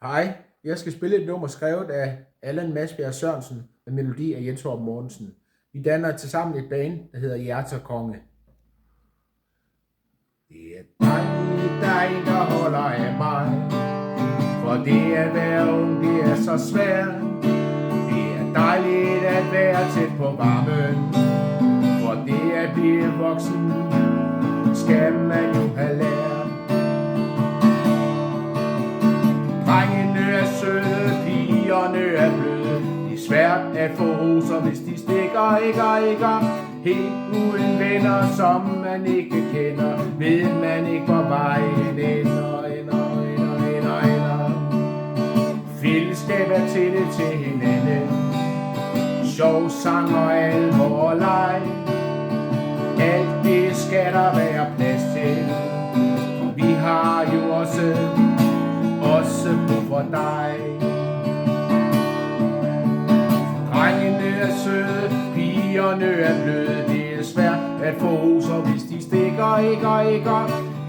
Hej, jeg skal spille et nummer skrevet af Allan Masbjerg Sørensen med melodi af Jens Horp Mortensen. Vi danner tilsammen et band, der hedder Hjerterkonge. Det er dig, der holder af mig, for det at være ung, det er så svært. Det er dejligt at være tæt på varmen, for det at blive voksen, skal man jo have lært. Drengene er søde, pigerne er bløde. Det er svært at få roser, hvis de stikker ikke. Helt uden venner, som man ikke kender, ved man ikke, hvor vejen ender. Fællesskab er tætte til hinanden, sjov, sang og alvor og leg. Alt det skal der være plads til, for vi har jo også brug for dig. Drengene er søde, pigerne er bløde. Det er svært at få roser, hvis de stikker ikke.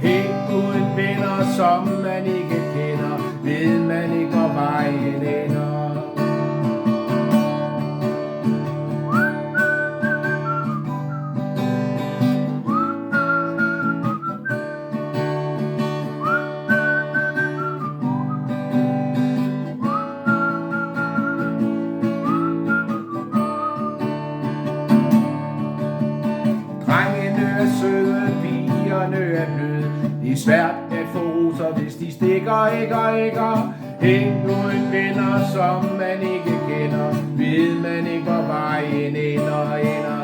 Helt uden venner, som man ikke kender, ved man ikke, hvor vejen ender. Drengene er søde, pigerne er bløde. Det er svært at få roser, hvis de stikker ikke. Helt uden venner, som man ikke kender, ved man ikke, hvor vejen ender.